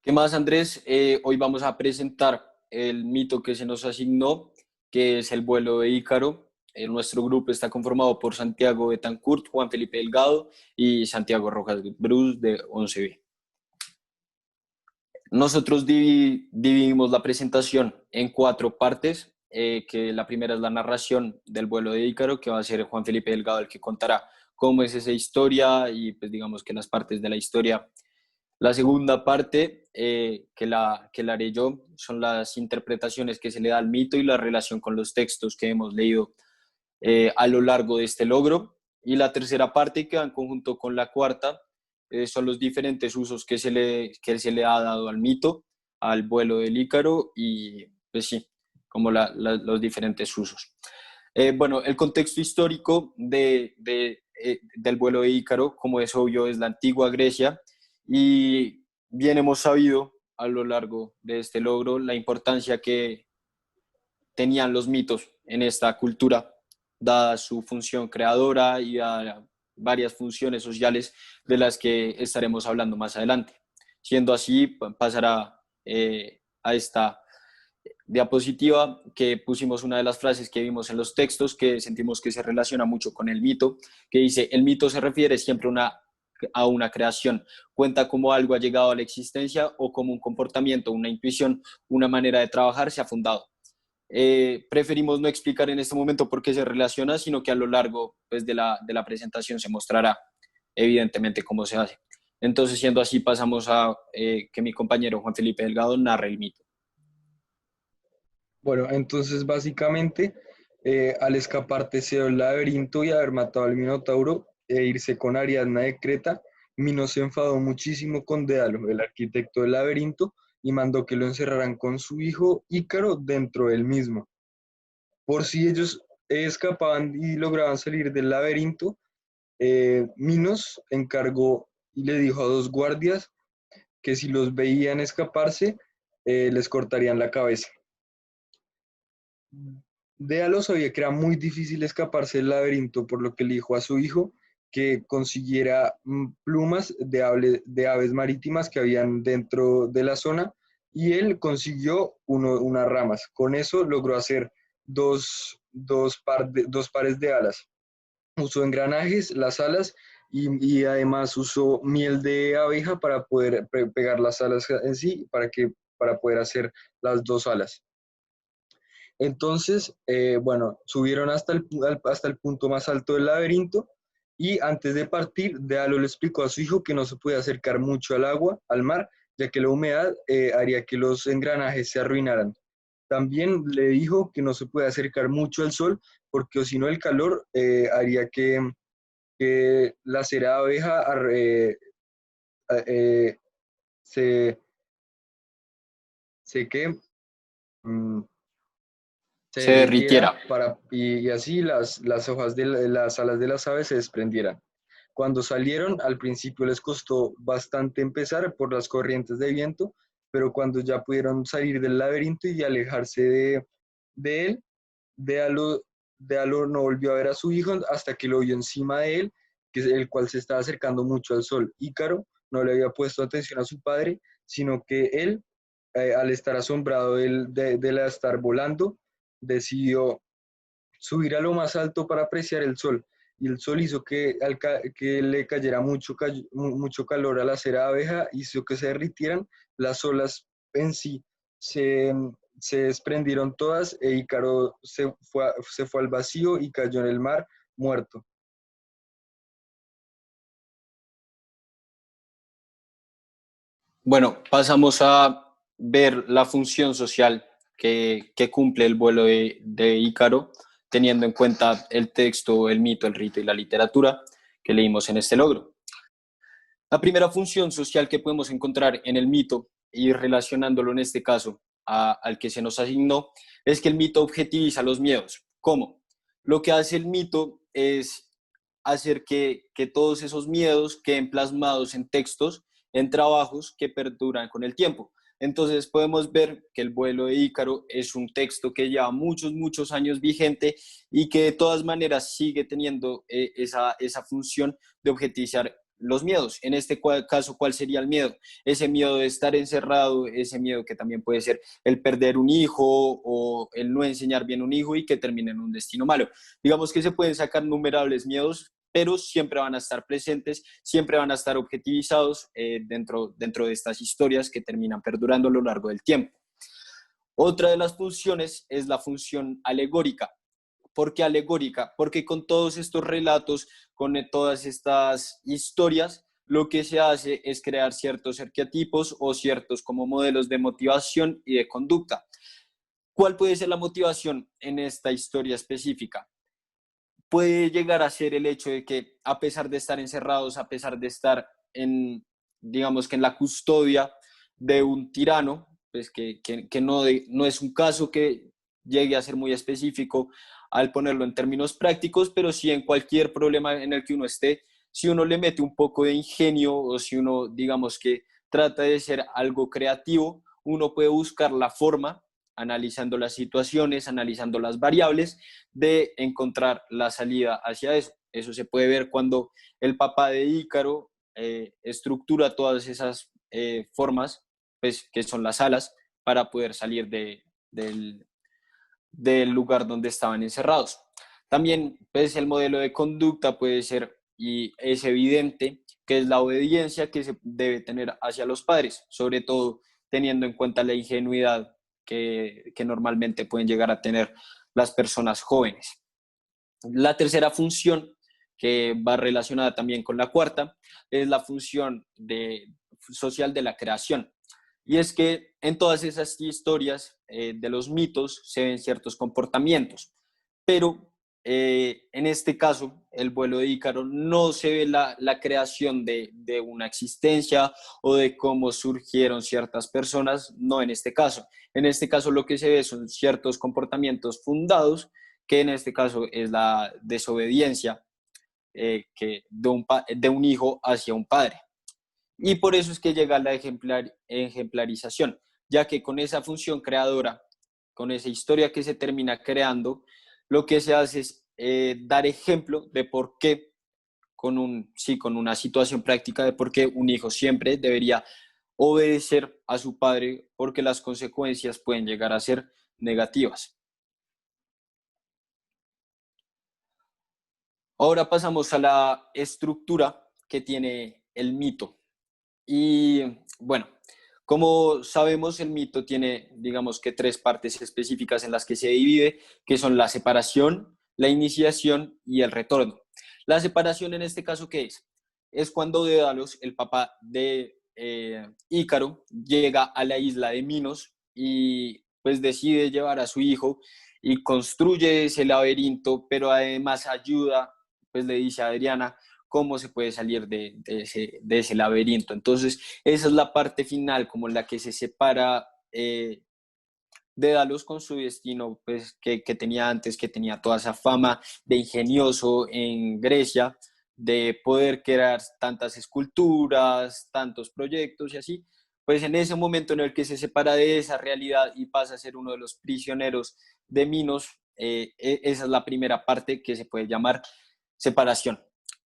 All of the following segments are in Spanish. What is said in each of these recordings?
¿Qué más, Andrés? Hoy vamos a presentar el mito que se nos asignó, que es el vuelo de Ícaro. Nuestro grupo está conformado por Santiago Betancourt, Juan Felipe Delgado y Santiago Rojas Bruce de 11B. Nosotros dividimos la presentación en cuatro partes, que la primera es la narración del vuelo de Ícaro, que va a ser Juan Felipe Delgado el que contará cómo es esa historia y pues digamos que las partes de la historia. La segunda parte, que la haré yo, son las interpretaciones que se le da al mito y la relación con los textos que hemos leído a lo largo de este logro. Y la tercera parte, que va en conjunto con la cuarta, son los diferentes usos que se le ha dado al mito, al vuelo del Ícaro y, pues sí, como los diferentes usos. Bueno, el contexto histórico del vuelo de Ícaro, como es obvio, es la antigua Grecia y bien hemos sabido a lo largo de este logro la importancia que tenían los mitos en esta cultura, dada su función creadora y a varias funciones sociales de las que estaremos hablando más adelante. Siendo así, pasará a esta diapositiva que pusimos una de las frases que vimos en los textos que sentimos que se relaciona mucho con el mito, que dice: el mito se refiere siempre a una creación, cuenta cómo algo ha llegado a la existencia o como un comportamiento, una intuición, una manera de trabajar se ha fundado. Preferimos no explicar en este momento por qué se relaciona, sino que a lo largo pues, de la presentación se mostrará evidentemente cómo se hace. Entonces, siendo así, pasamos a que mi compañero Juan Felipe Delgado narre el mito. Bueno, entonces básicamente al escapar Teseo del laberinto y haber matado al Minotauro e irse con Ariadna de Creta, Minos se enfadó muchísimo con Dédalo, el arquitecto del laberinto, y mandó que lo encerraran con su hijo Ícaro dentro del mismo. Por si ellos escapaban y lograban salir del laberinto, Minos encargó y le dijo a dos guardias que si los veían escaparse, les cortarían la cabeza. Déalo sabía que era muy difícil escaparse del laberinto, por lo que le dijo a su hijo que consiguiera plumas de aves marítimas que habían dentro de la zona, y él consiguió unas ramas. Con eso logró hacer dos pares de alas. Usó engranajes, las alas, y además usó miel de abeja para poder pegar las alas en sí, para poder hacer las dos alas. Entonces, bueno, subieron hasta el punto más alto del laberinto, y antes de partir, Dealo le explicó a su hijo que no se puede acercar mucho al agua, al mar, ya que la humedad haría que los engranajes se arruinaran. También le dijo que no se puede acercar mucho al sol, porque o si no el calor haría que la cera de abeja eh, se, se, que, mm, se Se derritiera derritiera. y así las hojas las alas de las aves se desprendieran. Cuando salieron, al principio les costó bastante empezar por las corrientes de viento, pero cuando ya pudieron salir del laberinto y alejarse de él, Déalo, Déalo no volvió a ver a su hijo hasta que lo vio encima de él, el cual se estaba acercando mucho al sol. Ícaro no le había puesto atención a su padre, sino que él, al estar asombrado de estar volando, decidió subir a lo más alto para apreciar el sol. Y el sol hizo que le cayera mucho calor a la cera de abeja, hizo que se derritieran las olas en sí. Se, se desprendieron todas, e Ícaro se fue al vacío y cayó en el mar muerto. Bueno, pasamos a ver la función social que cumple el vuelo de Ícaro, teniendo en cuenta el texto, el mito, el rito y la literatura que leímos en este logro. La primera función social que podemos encontrar en el mito, y relacionándolo en este caso al que se nos asignó, es que el mito objetiviza los miedos. ¿Cómo? Lo que hace el mito es hacer que todos esos miedos queden plasmados en textos, en trabajos que perduran con el tiempo. Entonces podemos ver que el vuelo de Ícaro es un texto que lleva muchos, muchos años vigente y que de todas maneras sigue teniendo esa función de objetivizar los miedos. En este caso, ¿cuál sería el miedo? Ese miedo de estar encerrado, ese miedo que también puede ser el perder un hijo o el no enseñar bien un hijo y que termine en un destino malo. Digamos que se pueden sacar innumerables miedos, pero siempre van a estar presentes, siempre van a estar objetivizados dentro de estas historias que terminan perdurando a lo largo del tiempo. Otra de las funciones es la función alegórica. ¿Por qué alegórica? Porque con todos estos relatos, con todas estas historias, lo que se hace es crear ciertos arquetipos o ciertos como modelos de motivación y de conducta. ¿Cuál puede ser la motivación en esta historia específica? Puede llegar a ser el hecho de que a pesar de estar encerrados, a pesar de estar en, digamos que en la custodia de un tirano, pues que no es un caso que llegue a ser muy específico al ponerlo en términos prácticos, pero sí en cualquier problema en el que uno esté, si uno le mete un poco de ingenio o si uno, digamos que trata de ser algo creativo, uno puede buscar la forma, analizando las situaciones, analizando las variables, de encontrar la salida hacia eso. Eso se puede ver cuando el papá de Ícaro estructura todas esas formas, pues, que son las alas, para poder salir del lugar donde estaban encerrados. También pues, el modelo de conducta puede ser, y es evidente, que es la obediencia que se debe tener hacia los padres, sobre todo teniendo en cuenta la ingenuidad que normalmente pueden llegar a tener las personas jóvenes. La tercera función, que va relacionada también con la cuarta, es la función social de la creación. Y es que en todas esas historias de los mitos se ven ciertos comportamientos, pero en este caso, el vuelo de Ícaro, no se ve la creación de una existencia o de cómo surgieron ciertas personas, no en este caso. En este caso lo que se ve son ciertos comportamientos fundados, que en este caso es la desobediencia de un hijo hacia un padre. Y por eso es que llega la ejemplarización, ya que con esa función creadora, con esa historia que se termina creando, lo que se hace es dar ejemplo de por qué, con una situación práctica, de por qué un hijo siempre debería obedecer a su padre, porque las consecuencias pueden llegar a ser negativas. Ahora pasamos a la estructura que tiene el mito. Y bueno, como sabemos, el mito tiene, digamos que tres partes específicas en las que se divide, que son la separación, la iniciación y el retorno. La separación en este caso, ¿qué es? Es cuando Dédalos, el papá de Ícaro, llega a la isla de Minos y pues decide llevar a su hijo y construye ese laberinto, pero además ayuda, pues le dice a Adriana, cómo se puede salir de ese laberinto. Entonces, esa es la parte final, como la que se separa Dédalos con su destino pues, que tenía antes, que tenía toda esa fama de ingenioso en Grecia, de poder crear tantas esculturas, tantos proyectos y así, pues en ese momento en el que se separa de esa realidad y pasa a ser uno de los prisioneros de Minos, esa es la primera parte que se puede llamar separación.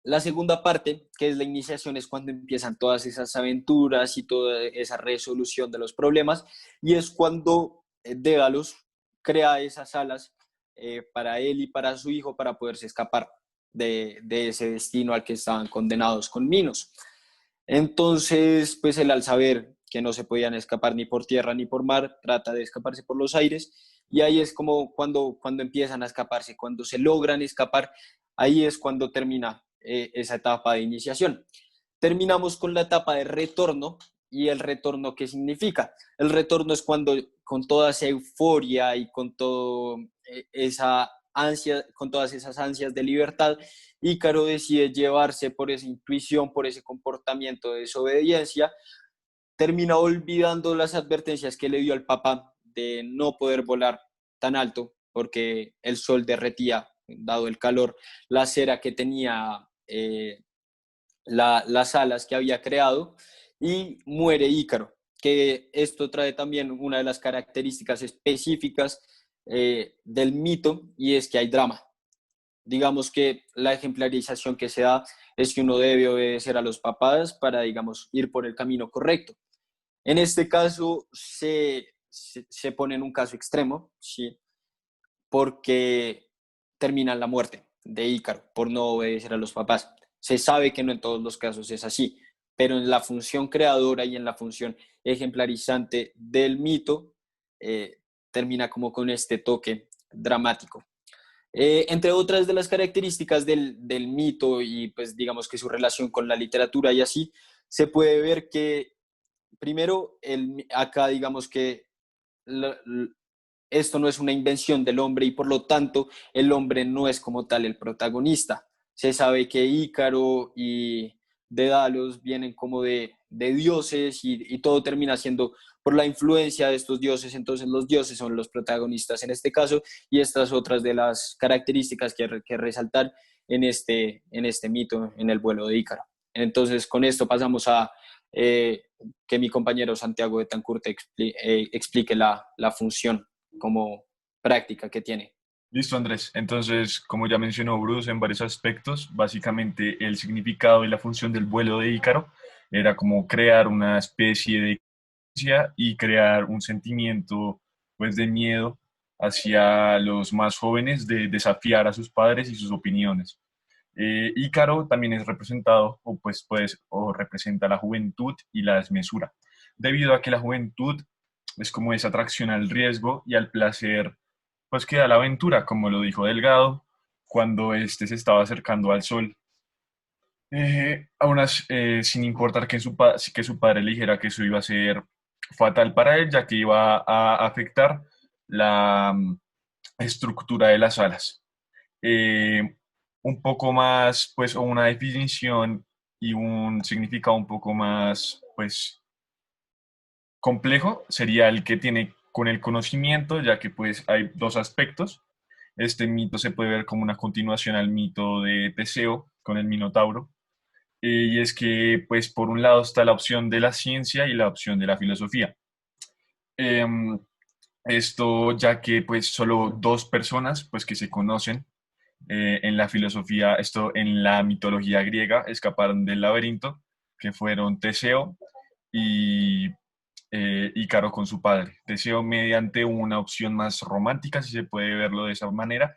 La segunda parte, que es la iniciación, es cuando empiezan todas esas aventuras y toda esa resolución de los problemas, y es cuando Dégalos crea esas alas para él y para su hijo para poderse escapar de ese destino al que estaban condenados con Minos. Entonces, pues él al saber que no se podían escapar ni por tierra ni por mar, trata de escaparse por los aires y ahí es como cuando empiezan a escaparse, cuando se logran escapar, ahí es cuando termina esa etapa de iniciación. Terminamos con la etapa de retorno. ¿Y el retorno qué significa? El retorno es cuando con toda esa euforia y con todo esa ansia, con todas esas ansias de libertad, Ícaro decide llevarse por esa intuición, por ese comportamiento de desobediencia, termina olvidando las advertencias que le dio al papá de no poder volar tan alto porque el sol derretía, dado el calor, la cera que tenía las alas que había creado y muere Ícaro, que esto trae también una de las características específicas del mito y es que hay drama. digamos que la ejemplarización que se da es que uno debe obedecer a los papás para, digamos, ir por el camino correcto. En este caso se pone en un caso extremo, ¿sí? Porque termina la muerte de Ícaro por no obedecer a los papás. Se sabe que no en todos los casos es así, pero en la función creadora y en la función ejemplarizante del mito, termina como con este toque dramático. Entre otras de las características del mito y pues digamos que su relación con la literatura y así, se puede ver que primero acá digamos que la, esto no es una invención del hombre y por lo tanto el hombre no es como tal el protagonista. Se sabe que Ícaro y Dédalos vienen como de dioses y todo termina siendo por la influencia de estos dioses, entonces los dioses son los protagonistas en este caso y estas otras de las características que resaltar en este mito, en el vuelo de Ícaro. Entonces con esto pasamos a que mi compañero Santiago de Tancurte explique la función como práctica que tiene. Listo, Andrés. Entonces, como ya mencionó Bruce en varios aspectos, básicamente el significado y la función del vuelo de Ícaro era como crear una especie de conciencia y crear un sentimiento pues de miedo hacia los más jóvenes de desafiar a sus padres y sus opiniones. Ícaro también es representado o representa la juventud y la desmesura, debido a que la juventud es como esa atracción al riesgo y al placer pues que da la aventura, como lo dijo Delgado, cuando éste se estaba acercando al sol. Sin importar que su padre le dijera que eso iba a ser fatal para él, ya que iba a afectar la estructura de las alas. Eh, un poco más, pues, o una definición y un significado un poco más, pues, complejo sería el que tiene con el conocimiento, ya que pues hay dos aspectos. Este mito se puede ver como una continuación al mito de Teseo con el Minotauro. Y es que pues por un lado está la opción de la ciencia y la opción de la filosofía. Em, Esto ya que pues solo dos personas pues que se conocen en la filosofía, esto en la mitología griega, escaparon del laberinto, que fueron Teseo y Ícaro con su padre. Teseo mediante una opción más romántica, si se puede verlo de esa manera,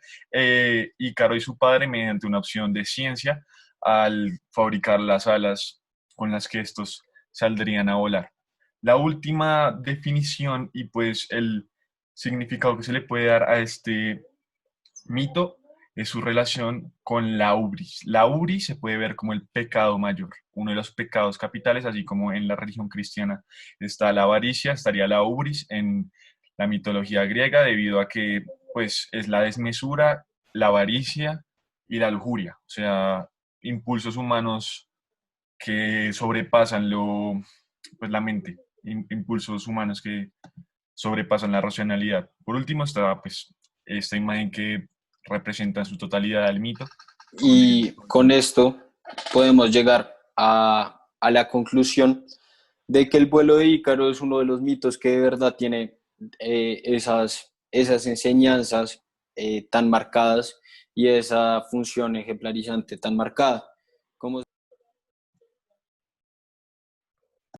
Ícaro y su padre mediante una opción de ciencia al fabricar las alas con las que estos saldrían a volar. La última definición y pues el significado que se le puede dar a este mito es su relación con la ubris. La ubris se puede ver como el pecado mayor, uno de los pecados capitales, así como en la religión cristiana está la avaricia, estaría la ubris en la mitología griega, debido a que pues es la desmesura, la avaricia y la lujuria, o sea, impulsos humanos que sobrepasan pues, la mente, impulsos humanos que sobrepasan la racionalidad. Por último está pues esta imagen que representa en su totalidad el mito. Y con esto podemos llegar a la conclusión de que el vuelo de Ícaro es uno de los mitos que de verdad tiene esas enseñanzas tan marcadas y esa función ejemplarizante tan marcada. Como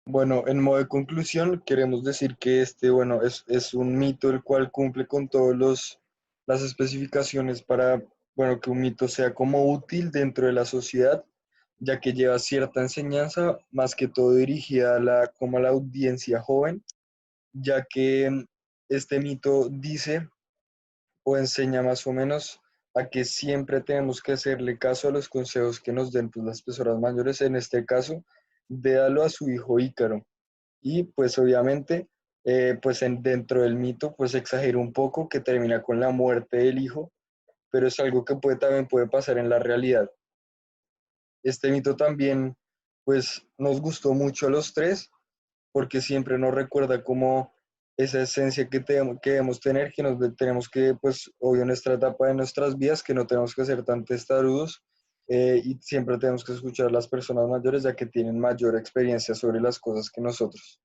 Bueno, en modo de conclusión, queremos decir que bueno, es un mito el cual cumple con las especificaciones para, bueno, que un mito sea como útil dentro de la sociedad, ya que lleva cierta enseñanza, más que todo dirigida como a la audiencia joven, ya que este mito dice o enseña más o menos a que siempre tenemos que hacerle caso a los consejos que nos den pues, las personas mayores, en este caso, dédalo a su hijo Ícaro. Y pues obviamente, pues dentro del mito, pues exagera un poco que termina con la muerte del hijo, pero es algo que también puede pasar en la realidad. Este mito también, pues nos gustó mucho a los tres, porque siempre nos recuerda como esa esencia que debemos tener, que nos tenemos que, pues, obvio, en nuestra etapa de nuestras vidas, que no tenemos que ser tan testarudos y siempre tenemos que escuchar a las personas mayores, ya que tienen mayor experiencia sobre las cosas que nosotros.